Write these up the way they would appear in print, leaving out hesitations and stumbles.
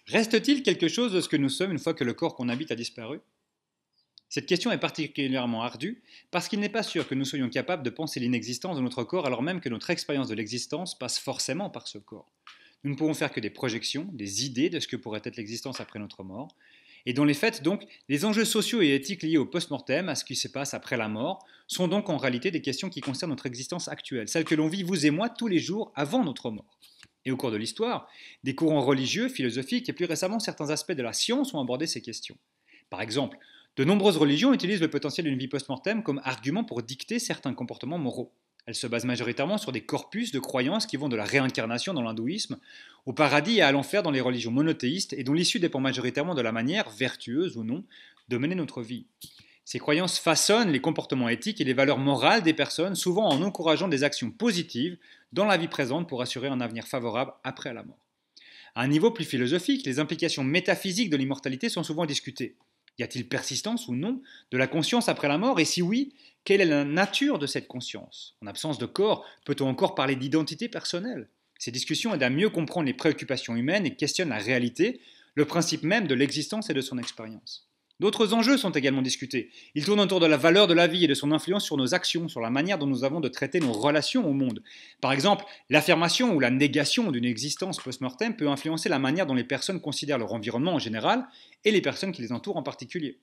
Reste-t-il quelque chose de ce que nous sommes une fois que le corps qu'on habite a disparu? Cette question est particulièrement ardue parce qu'il n'est pas sûr que nous soyons capables de penser l'inexistence de notre corps alors même que notre expérience de l'existence passe forcément par ce corps. Nous ne pouvons faire que des projections, des idées de ce que pourrait être l'existence après notre mort. Et dans les faits, donc, les enjeux sociaux et éthiques liés au post-mortem, à ce qui se passe après la mort, sont donc en réalité des questions qui concernent notre existence actuelle, celle que l'on vit vous et moi tous les jours avant notre mort. Et au cours de l'histoire, des courants religieux, philosophiques et plus récemment certains aspects de la science ont abordé ces questions. Par exemple, de nombreuses religions utilisent le potentiel d'une vie post-mortem comme argument pour dicter certains comportements moraux. Elles se basent majoritairement sur des corpus de croyances qui vont de la réincarnation dans l'hindouisme au paradis et à l'enfer dans les religions monothéistes et dont l'issue dépend majoritairement de la manière, vertueuse ou non, de mener notre vie. Ces croyances façonnent les comportements éthiques et les valeurs morales des personnes, souvent en encourageant des actions positives dans la vie présente pour assurer un avenir favorable après la mort. À un niveau plus philosophique, les implications métaphysiques de l'immortalité sont souvent discutées. Y a-t-il persistance ou non de la conscience après la mort? Et si oui, quelle est la nature de cette conscience? En absence de corps, peut-on encore parler d'identité personnelle? Ces discussions aident à mieux comprendre les préoccupations humaines et questionnent la réalité, le principe même de l'existence et de son expérience. D'autres enjeux sont également discutés. Ils tournent autour de la valeur de la vie et de son influence sur nos actions, sur la manière dont nous avons de traiter nos relations au monde. Par exemple, l'affirmation ou la négation d'une existence post-mortem peut influencer la manière dont les personnes considèrent leur environnement en général et les personnes qui les entourent en particulier.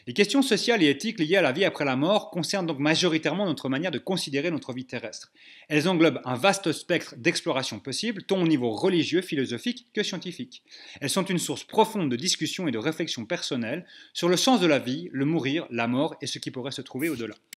Les questions sociales et éthiques liées à la vie après la mort concernent donc majoritairement notre manière de considérer notre vie terrestre. Elles englobent un vaste spectre d'exploration possible, tant au niveau religieux, philosophique que scientifique. Elles sont une source profonde de discussion et de réflexion personnelle sur le sens de la vie, le mourir, la mort et ce qui pourrait se trouver au-delà.